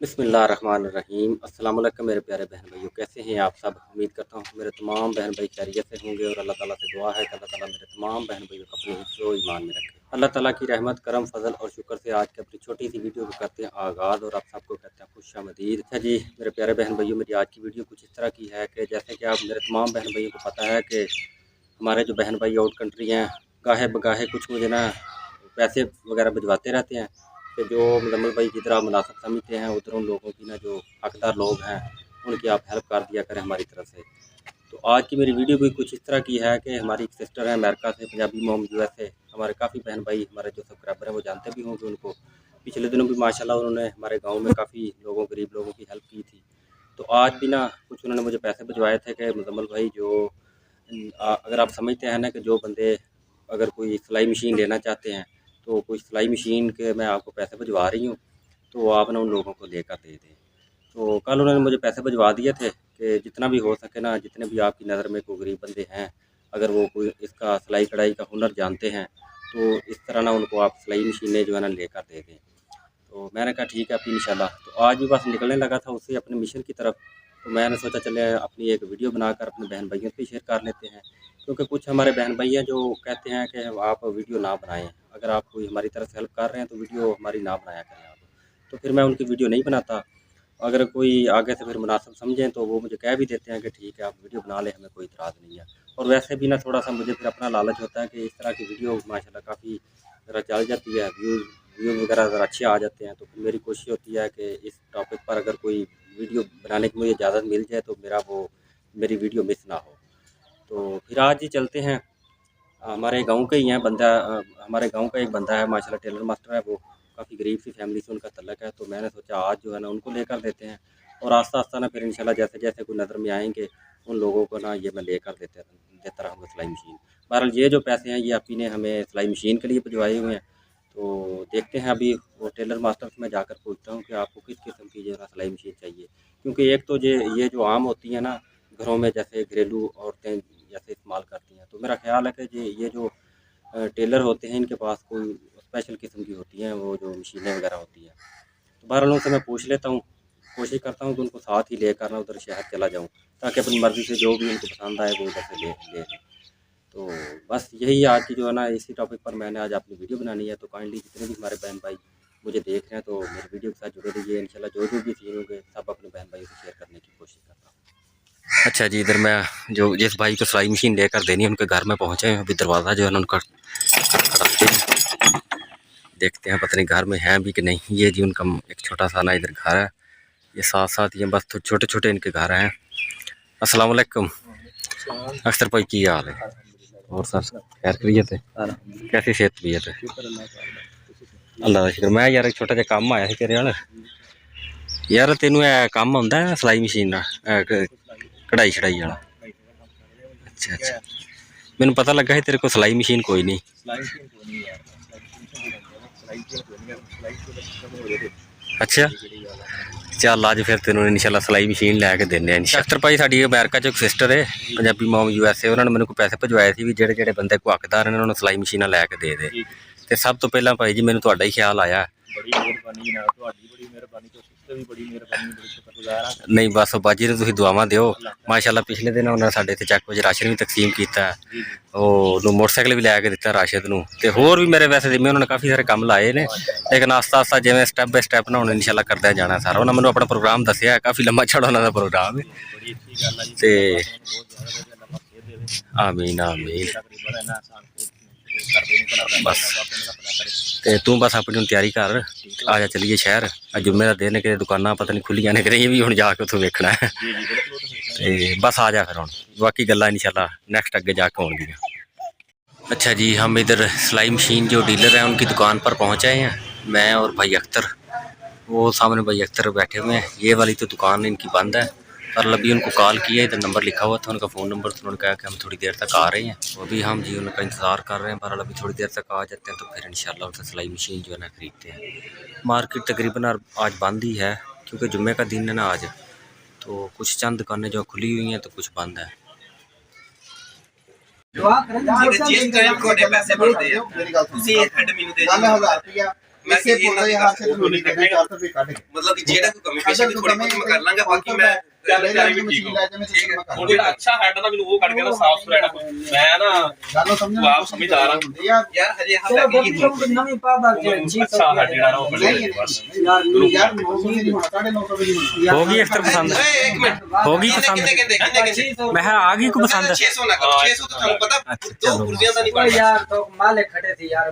बिस्मिल्लाहिर्रहमानिर्रहीम। अस्सलाम वालेकुम मेरे प्यारे बहन भाइयों, कैसे हैं आप सब। उम्मीद करता हूँ मेरे तमाम बहन भाई खैरियत से होंगे और अल्लाह ताला से दुआ है कि अल्लाह ताला मेरे तमाम बहन भाइयों को अपने हिफ्ज़ व ईमान में रखे। अल्लाह ताला की रहमत करम फजल और शुक्र से आज की अपनी छोटी सी वीडियो को करते हैं आगाज़ और आप सबको कहते हैं खुशामदीद। अच्छा जी मेरे प्यारे बहन भाइयों, मेरी आज की वीडियो कुछ इस तरह की है कि जैसे कि आप मेरे तमाम बहन भाइयों को पता है कि हमारे जो बहन भाई आउट कंट्री हैं, गाहे बगाहे कुछ मुझे ना पैसे वगैरह भिजवाते रहते हैं कि जो मुजम्मिल भाई जिधर आप मुनासिब समझते हैं उधर उन लोगों की ना जो हकदार लोग हैं उनकी आप हेल्प कर दिया करें हमारी तरफ से। तो आज की मेरी वीडियो भी कुछ इस तरह की है कि हमारी एक सिस्टर है अमेरिका से, पंजाबी मोम USA। हमारे काफ़ी बहन भाई हमारे जो सब्सक्राइबर हैं वो जानते भी होंगे उनको। पिछले दिनों भी माशाल्लाह उन्होंने हमारे गाँव में काफ़ी लोगों गरीब लोगों की हेल्प की थी। तो आज भी ना कुछ उन्होंने मुझे पैसे भिजवाए थे कि मुजम्मिल भाई जो अगर आप समझते हैं ना कि जो बंदे अगर कोई सिलाई मशीन लेना चाहते हैं तो कोई सिलाई मशीन के मैं आपको पैसे भिजवा रही हूँ, तो आप ना उन लोगों को लेकर दे दें। तो कल उन्होंने मुझे पैसे भिजवा दिए थे कि जितना भी हो सके ना, जितने भी आपकी नज़र में कोई गरीब बंदे हैं, अगर वो कोई इसका सिलाई कढ़ाई का हुनर जानते हैं तो इस तरह ना उनको आप सिलाई मशीनें जो है ना लेकर दे दें। तो मैंने कहा ठीक है अपनी इंशाल्लाह। तो आज भी बस निकलने लगा था उससे अपने मिशन की तरफ। तो मैंने सोचा चले अपनी एक वीडियो बनाकर अपने बहन भाइयों से शेयर कर लेते हैं, क्योंकि कुछ हमारे बहन भाई हैं जो कहते हैं कि आप वीडियो ना बनाएं, अगर आप कोई हमारी तरफ से हेल्प कर रहे हैं तो वीडियो हमारी ना बनाया करें आप। तो फिर मैं उनकी वीडियो नहीं बनाता। अगर कोई आगे से फिर मुनासिब समझें तो वो मुझे कह भी देते हैं कि ठीक है आप वीडियो बना लें, हमें कोई इतराज़ नहीं है। और वैसे भी ना थोड़ा सा मुझे फिर अपना लालच होता है कि इस तरह की वीडियो माशाल्लाह काफ़ी ज़रा चल जाती है, व्यूज़ वगैरह ज़रा अच्छे आ जाते हैं। तो फिर मेरी कोशिश होती है कि इस टॉपिक पर अगर कोई वीडियो बनाने की मुझे इजाज़त मिल जाए तो मेरी वीडियो मिस ना हो। तो फिर आज ही चलते हैं। हमारे गाँव का ही है बंदा, हमारे गाँव का एक बंदा है माशाल्लाह टेलर मास्टर है वो। काफ़ी गरीब सी फैमिली से उनका तल्लक है, तो मैंने सोचा आज जो है ना उनको लेकर देते हैं और आस्ता-आस्ता ना फिर इंशाल्लाह जैसे-जैसे कोई नज़र में आएँगे उन लोगों को ना ये मैं लेकर देता रहूँगा सिलाई मशीन। बहरहाल ये जो पैसे हैं ये आपी ने हमें सिलाई मशीन के लिए भिजवाए हुए हैं। तो देखते हैं अभी वो टेलर मास्टर से मैं जाकर पूछता हूँ कि आपको किस किस्म की जो है ना सिलाई मशीन चाहिए। क्योंकि एक तो ये जो आम होती है ना घरों में जैसे घरेलू औरतें जैसे इस्तेमाल करती हैं, तो मेरा ख़्याल है कि ये जो टेलर होते हैं इनके पास कोई स्पेशल किस्म की होती हैं वो जो मशीनें वगैरह होती हैं। तो बहरहाल उनसे मैं पूछ लेता हूँ, कोशिश करता हूँ कि उनको साथ ही लेकर ना उधर शहर चला जाऊँ, ताकि अपनी मर्ज़ी से जो भी उनको पसंद आए वो उधर से ले ले लें। तो बस यही आज की जो है ना इसी टॉपिक पर मैंने आज अपनी वीडियो बनानी है। तो काइंडली जितने भी हमारे बहन भाई मुझे देख रहे हैं तो मेरी वीडियो के साथ जुड़े रहिए। इंशाल्लाह जो भी सीन होंगे सब अपने बहन भाइयों को शेयर करने की कोशिश करता हूँ। अच्छा जी, इधर मैं जो जिस भाई को सिलाई मशीन लेकर देनी है उनके घर में पहुँचे हैं। अभी दरवाज़ा जो है ना उनका खड़कते हैं, देखते हैं पता नहीं घर में हैं भी कि नहीं। ये जी उनका एक छोटा सा ना इधर घर है, ये साथ साथ ये बस तो छोटे छोटे इनके घर हैं। अस्सलाम वालेकुम अख्तर भाई, की हाल है? और सर खैर खैरियत है? कैसी सेहत तबीयत है? अल्लाह का शुक्र। मैं यार एक छोटा जिहा काम आया ਸੀ तेरे नाल यार। तेनू काम आउंदा है सिलाई मशीन कढ़ाई शढ़ाई वाला? अच्छा अच्छा, मैनू पता लगा है तेरे को सिलाई मशीन कोई नहीं। अच्छा चल अज फिर तेन इंशाल्लाह सिलाई मशीन लैके देने। अख्तर भाई साडी अमेरिका च एक सिस्टर है पंजाबी मोम USA, उन्होंने मैंने पैसे भिजवाए थे भी जेडे जेडे बंदे को हकदार हैं उन्होंने सिलाई मशीन लैके दे दे। तो सब तो पहला भाई जी मैंने तुहाडा ही ख्याल आया। नहीं बस बाजी ने तुसीं दुआवां दिओ माशाल्लाह। पिछले दिन उन्होंने साडे इत्थे चैक विच राशन भी तकसीम किया, वो मोटरसाइकिल भी लैके दिता राशिद नूं, ते होर भी मेरे वैसे जिम्मे उन्होंने काफ़ी सारे काम लाए ने। लेकिन आस्ता आस्ता जिवें स्टैप बाय स्टैप ना हुण इंशाल्लाह करदा जाना सारा। उन्होंने मैनूं अपना प्रोग्राम दस्सिआ है, काफ़ी लम्मा चौड़ा उन्होंने प्रोग्राम है। ते आमीन आमीन। बस ते तू बस अपनी तैयारी कर, आ जा चलीए शहर। जुम्मे का दिन कि दुकाना पता नहीं खुली जाने कि नहीं, भी हुण जाके उत्थों वेखना है। ते बस आ जा फिर हुण, बाकी गल्लां इंशाल्लाह नैक्सट अगे जाके होणगियां। अच्छा जी, हम इधर सिलाई मशीन जो डीलर हैं उनकी दुकान पर पहुँच आए हैं, मैं और भाई अख्तर। वो सामने भाई अख्तर बैठे हुए हैं। ये वाली तो दुकान इनकी बंद है, पर अभी उनको कॉल किया, इधर नंबर लिखा हुआ था उनका फ़ोन नंबर, तो उन्होंने कहा कि हम थोड़ी देर तक आ रहे हैं। तो अभी हम जी उनका इंतज़ार कर रहे हैं, पर अभी थोड़ी देर तक आ जाते हैं तो फिर इंशाल्लाह उनसे सिलाई मशीन जो है ना ख़रीदते हैं। मार्केट तकरीबन आज बंद ही है क्योंकि जुम्मे का दिन है ना आज, तो कुछ चंद दुकानें जो खुली हुई हैं तो कुछ बंद है। ਇਸੇ ਪੁੱਲ ਦੇ ਹਾਰ ਸੇ ਰੋਣੀ ਕੱਢੇ 4 ਰੁਪਏ ਕੱਢ ਕੇ मतलब कि जेड़ा कोई कमी पेशी थोड़ी बहुत मैं कर लांगा बाकी मैं ਉਹ ਜਿਹੜਾ ਅੱਛਾ ਹੈਡ ਨਾ ਮੈਨੂੰ ਉਹ ਕੱਢ ਕੇ ਨਾ ਸਾਫ ਸੁਥਰਾ ਹੈਡ ਮੈਂ ਨਾ ਗੱਲ ਸਮਝ ਆਪ ਸਮਝਦਾਰ ਹਾਂ यार हजे हम लगे ही ਨਵੀਂ ਪਾਦਾ ਜੀ ਅੱਛਾ ਹੈਡ ਜਿਹੜਾ ਨਾ ਉਹ ਕੱਢ ਕੇ ਬਸ ਯਾਰ 900 ਦੀ ਨਹੀਂ ਹੋਣਾ 950 ਦੀ ਹੋਣਾ हो गई अख्तर पसंद? एक मिनट होगी पसंद? कितने मैं आ गई को पसंद? 600 ना करो 600 तो थानू पता अच्छा, दो चलो। कुर्सियां दा नहीं ओ पड़ता यार तो माले खड़े थे यार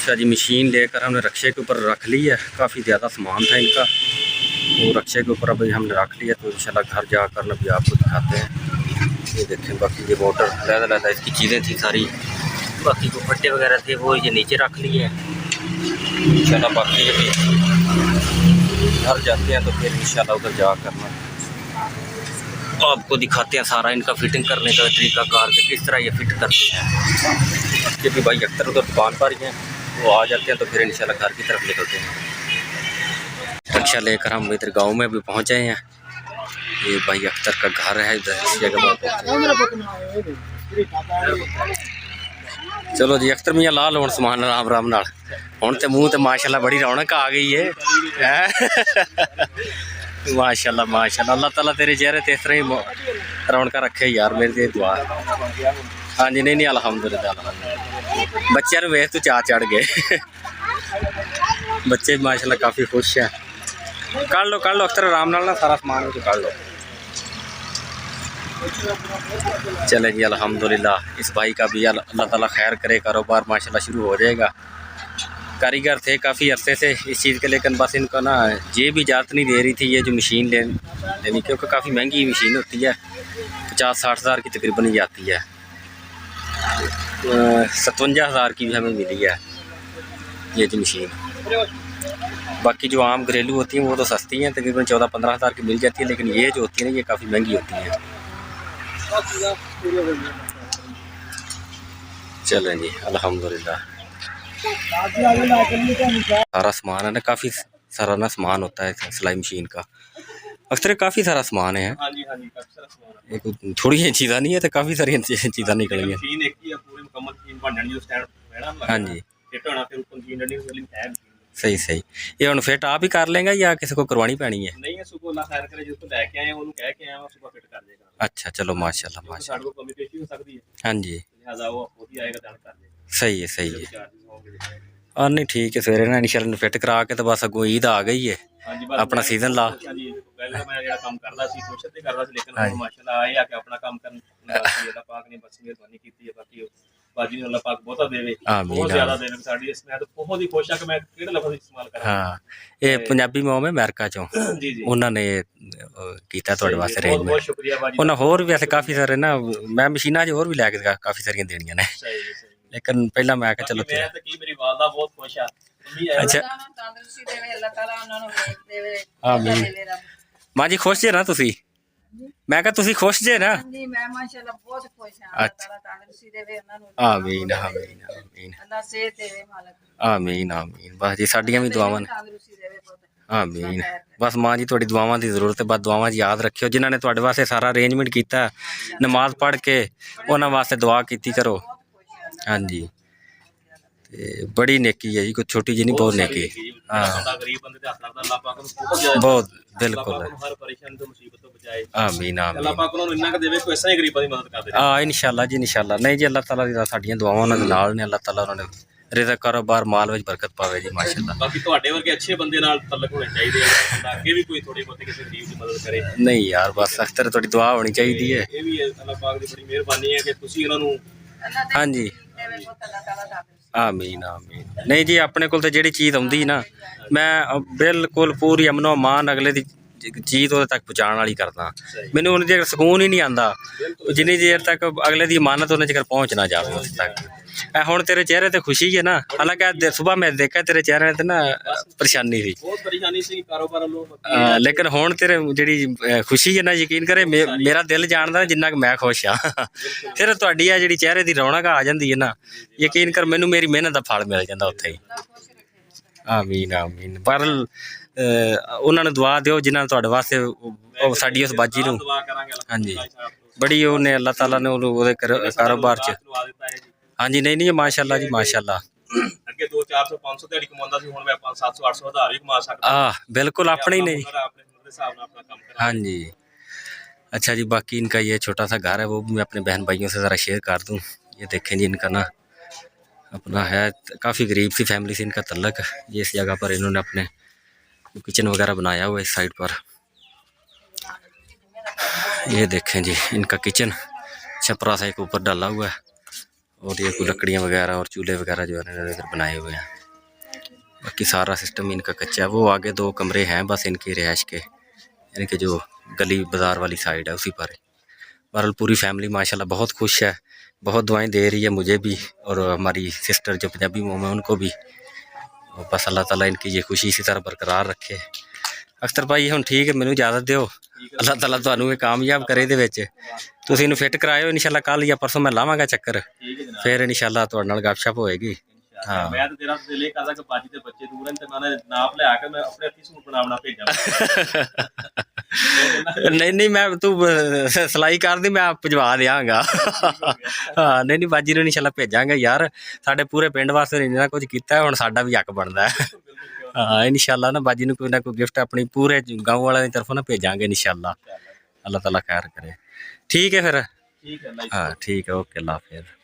अच्छा जी, मशीन लेकर हमने रक्शे के ऊपर रख ली है। काफ़ी ज़्यादा सामान था इनका, वो रक्शे के ऊपर अभी हमने रख लिया। तो इंशाल्लाह घर जाकर अभी आपको दिखाते हैं। ये देखें, बाकी ये मोटर लहदा इसकी चीज़ें थी सारी, बाकी जो फट्टे वगैरह थे वो ये नीचे रख लिए हैं। इंशाल्लाह बाकी जब घर जाते हैं तो फिर इंशाल्लाह उधर जा करना आपको दिखाते हैं सारा इनका फिटिंग करने का तरीका कार के किस तरह ये फिट करते हैं। क्योंकि भाई अख्तर उधर दुकान पर ही हैं, वो आ जाते हैं तो फिर इंशाल्लाह घर की तरफ निकलते हैं। रक्षा लेकर हम इधर गांव में भी पहुंचे हैं। ये भाई अख्तर का घर है इधर इस जगह पर। चलो जी, अख्तर मियाँ ला लो समान राम राम नाल। हुण ते मूँह ते माशाल्लाह बड़ी रौनक आ गई है। माशाल्लाह माशाल्लाह, अल्लाह ताला तेरे चेहरे ते इस तरह ही रौनक रखे यार, मेरी ते दुआ। हाँ जी, नहीं अल्हम्दुलिल्लाह। बच्चों वेख तो चाह चढ़ गए। बच्चे माशाल्लाह काफ़ी खुश हैं। कर लो अख्तर आराम नाल ना, सारा सामान तो कर लो। चले जी, अल्हम्दुलिल्लाह। इस भाई का भी अल्लाह ताला खैर करे, कारोबार माशाल्लाह शुरू हो जाएगा। कारीगर थे काफ़ी अरसे से इस चीज़ के, लेकिन बस इनका ना जेब इजाज़त नहीं दे रही थी ये जो मशीन लेनी, क्योंकि काफ़ी महंगी मशीन होती है। 50-60 हज़ार की तकरीबन ही आती है। 57 हज़ार की भी हमें मिली है ये जो मशीन। बाकी जो आम घरेलू होती हैं वो तो सस्ती हैं, तकरीबन 14-15 हज़ार की मिल जाती है, लेकिन ये जो होती है ना ये काफ़ी महंगी होती हैं। चलें जी, अल्हम्दुलिल्लाह। सारा सामान है ना, काफ़ी सारा ना सामान होता है सिलाई मशीन का। अक्सर काफ़ी सारा सामान है। हाँ जी काफी सारा सामान एक थोड़ी ही चीज़ा नहीं है, तो काफ़ी सारी चीज़ा निकलेंगी। मशीन एक ही है, पूरी मुकम्मल मशीन बन जानी जो स्टैंड है ना। हाँ जी, फिट होना, फिर ऊपर मशीन डली वाली है। सही। ये हम फिट आप ही कर लेंगे या किसी को करवानी पैनी है? नहीं है, सुबह अल्लाह खैर करे, जिसको लेके आए उन्होंने कह के आया सुबह फिट कर देगा। अच्छा, चलो माशाल्लाह साढ़े माशाल्लाह। को कमी पेशी हो सकती है, हाँ जी, लिहाजा वो खुद ही आएगा ध्यान कर देगा। सही है। चार्जेस होंगे। हाँ नहीं ठीक है, सवेरे ना इंशाल्लाह फिट करा के तो बस अगों ईद आ गई है, हाँ जी, बस अपना सीजन ला। हाँ जी, पहले तो मैं काम करता सी, कोशिश तो करता सी, लेकिन हाँ हुण माशाल्लाह आए आके अपना काम करन अल्लाह पाक ने बस मेहरबानी की है। बाकी बाजी ने अल्लाह पाक बहुता देवे, आमीन, बहुत ज्यादा देवे साडी। इसमें तो बहुत ही खुश हां कि मैं केड़े लफ्ज़ इस्तेमाल करा। हाँ, ये पंजाबी मोम है अमेरिका चों, जी जी, उन्होंने कीता तुहाडे वास्ते बहुत अरेंजमेंट। शुक्रिया बाजी। उन्हें होर भी ऐसे काफ़ी सारे ना, मैं मशीनां जो होर भी लैके काफ़ी सारियां देनियां ने, सही है। लेकिन पहला मैं आख्या चलो मैं तो की मेरी वालदा बहुत खुश है। अच्छा, तंदुरुस्ती देवे अल्लाह ताला उन्हां नूं वेख देवे। आमीन। देवे रब। मां जी खुश जे ना तुसी? मैं कहा तुसी खुश जे ना? जी मैं माशाल्लाह बहुत खुश हां। अल्लाह ताला तंदुरुस्ती देवे उन्हां नूं। आमीन आमीन आमीन अल्लाह सेहत देवे मालिक। आमीन आमीन। बस जी साडियां भी दुआवां ने। तंदुरुस्ती देवे पुੱਤ। आमीन। बस मां जी थोड़ी दुआवां की जरूरत है, बस दुआवां याद रखियो। जिन्होंने तुहाडे वास्ते सारा अरेंजमेंट किया, नमाज पढ़ के उन्हां वास्ते दुआ कीती करो। हाँ जी, बड़ी नेकी है जी, कोई छोटी जी नहीं, बहुत नेकी। हाँ गरीब बंदे दे हथ लगदा, अल्लाह पाक नूं बहुत ज्यादा, बहुत बिल्कुल। अल्लाह पाक नूं हर परेशानी तो मुसीबत तो बचाए। आमीन अल्लाह आमीन। पाक उन्हां नूं इन्ना क देवे कोई ऐसा ही गरीबां दी मदद कर दे। हाँ इंशाल्लाह जी इंशाल्लाह। नहीं जी, अल्लाह ताला दी साडियां दुआवां उन्हां दे नाल ने। अल्लाह ताला उन्होंने रिज़्क़ कारोबार माल विच बरकत पावे जी माशाल्लाह। बाकी तुहाडे वर्गे अच्छे बंदे नाल तल्लक होने चाहिए, अगे भी कोई थोड़ी बहुत किसी गरीब दी मदद करे। नहीं यार, बस अख्तर थोड़ी दुआ होनी चाहिए है। ये भी अल्लाह पाक दी बड़ी मेहरबानी है कि तुसीं उन्हां नूं। हाँ जी, देवे पुੱਤ अल्लाह ताला तंदुरुस्ती। आमीन आमीन। नहीं जी, अपने कोल तो जिहड़ी चीज़ आउंदी ना, मैं बिल्कुल पूरी अमनो मान अगले दी ਚੀਜ਼ ਉਹਦੇ ਤੱਕ ਪਹੁੰਚਾਉਣ ਵਾਲੀ ਕਰਦਾ। ਮੈਨੂੰ ਉਹਨੇ ਚਿਰ ਸਕੂਨ ਹੀ ਨਹੀਂ ਆਉਂਦਾ ਜਿੰਨੀ ਦੇਰ ਤੱਕ ਅਗਲੇ ਦੀ ਇਮਾਨਤ ਉਹਨੇ ਚਿਰ ਪਹੁੰਚ ਨਾ ਜਾਵੇ ਉਸ ਤੱਕ। ਇਹ ਹੁਣ ਤੇਰੇ ਚਿਹਰੇ ਤੇ ਖੁਸ਼ੀ ਹੈ ਨਾ, ਹਾਲਾਂਕਿ ਅੱਜ ਸੁਬਾਹ ਮੈਂ ਦੇਖਿਆ ਤੇਰੇ ਚਿਹਰੇ ਤੇ ਨਾ ਪਰੇਸ਼ਾਨੀ ਸੀ, ਬਹੁਤ ਪਰੇਸ਼ਾਨੀ ਸੀ ਕਾਰੋਬਾਰ ਵੱਲੋਂ। ਲੇਕਿਨ ਹੁਣ ਤੇਰੇ ਜਿਹੜੀ ਖੁਸ਼ੀ ਹੈ ਨਾ, ਯਕੀਨ ਕਰੇ ਮੇਰਾ ਦਿਲ ਜਾਣਦਾ ਜਿੰਨਾ ਕਿ ਮੈਂ ਖੁਸ਼ ਹਾਂ। ਫਿਰ ਤੁਹਾਡੀ ਆ ਜਿਹੜੀ ਚਿਹਰੇ ਦੀ ਰੌਣਕ ਆ ਜਾਂਦੀ ਹੈ ਨਾ, ਯਕੀਨ ਕਰ ਮੈਨੂੰ ਮੇਰੀ ਮਿਹਨਤ ਦਾ ਫਲ ਮਿਲ ਜਾਂਦਾ ਉੱਥੇ ਹੀ। ਆਮੀਨ ਆਮੀਨ। ਪਰ ਉਹਨਾਂ ਨੂੰ ਦੁਆ ਦਿਓ ਜਿਨ੍ਹਾਂ ਨੇ ਤੁਹਾਡੇ ਵਾਸਤੇ ਉਹ ਸਾਡੀ ਉਸ ਬਾਜੀ ਨੂੰ, ਦੁਆ ਕਰਾਂਗੇ ਹਾਂਜੀ ਬੜੀ ਉਹਨੇ ਅੱਲਾਹ ਤਾਲਾ ਨੇ ਉਹਨੂੰ ਉਹਦੇ ਕਾਰੋਬਾਰ 'ਚ, ਲਵਾ ਦਿੱਤਾ ਹੈ ਜੀ। ਹਾਂਜੀ ਨਹੀਂ ਨਹੀਂ ਮਾਸ਼ਾਅੱਲਾ ਜੀ ਮਾਸ਼ਾਅੱਲਾ। ਅੱਗੇ 200 400 500 ਦਿਹਾੜੀ ਕਮਾਉਂਦਾ ਸੀ, ਹੁਣ ਮੈਂ 500 700 800 ਹਜ਼ਾਰ ਵੀ ਕਮਾ ਸਕਦਾ। बिल्कुल अपने ही नहीं। ਆਪਣੇ ਹੁਨਰ ਦੇ ਹਿਸਾਬ ਨਾਲ ਆਪਣਾ ਕੰਮ ਕਰਾਂ। हाँ जी अच्छा जी। बाकी इनका ये छोटा सा घर है वो भी मैं अपने बहन भाइयों से ज़रा शेयर कर दूँ। ये देखें जी इनका ना अपना है, काफ़ी गरीब सी फैमिली से इनका तल्लक। ये इस जगह पर इन्होंने अपने किचन वगैरह बनाया हुआ है इस साइड पर। ये देखें जी इनका किचन छपरा सा एक ऊपर डाला हुआ है और ये कोई लकड़ियाँ वगैरह और चूल्हे वगैरह जो है इन्होंने इधर बनाए हुए हैं। बाकी सारा सिस्टम इनका कच्चा है। वो आगे 2 कमरे हैं बस इनकी रिहाइश के, यानी कि जो गली बाज़ार वाली साइड है उसी पर है। बहरहाल पूरी फैमिली माशाल्लाह बहुत खुश है, बहुत दुआएं दे रही है मुझे भी और हमारी सिस्टर जो पंजाबी मोम है उनको भी। और बस अल्लाह ताला इनकी ये खुशी इसी तरह बरकरार रखे। अख्तर भाई हुण ठीक है, मैनू इजाज़त दिओ। अल्लाह ताला तुहानू ये कामयाब करे इहदे विच। तुसीं इहनूं फिट कराइओ, इंशाअल्लाह कल या परसों मैं लावांगा चक्कर, फिर इंशाअल्लाह तुहाडे नाल गपशप होएगी। हाँ मैं तो तेरा दिल ये करदा कि बाजी ते बच्चे दूर हैं ते मैं नाप ले आके मैं अपने हत्थी सूट बना भेजा। नहीं नहीं मैं तू सिलाई कर दी, मैं भिजवा देंगा। हाँ नहीं नहीं बाजी नूं इंशाअल्लाह भेजांगे यार, साडे पूरे पिंड वास्ते इन्ना कुछ कीता है, हुण साडा भी हक बनदा है। हाँ इंशाअल्लाह ना बाजी नूं कोई ना कोई गिफ्ट अपनी पूरे गाँव वालों की तरफों ना भेजांगे इंशाअल्लाह। अल्लाह ताला खैर करे। ठीक है फिर। ठीक है। हाँ ठीक है, ओके अल्लाह हाफिज़।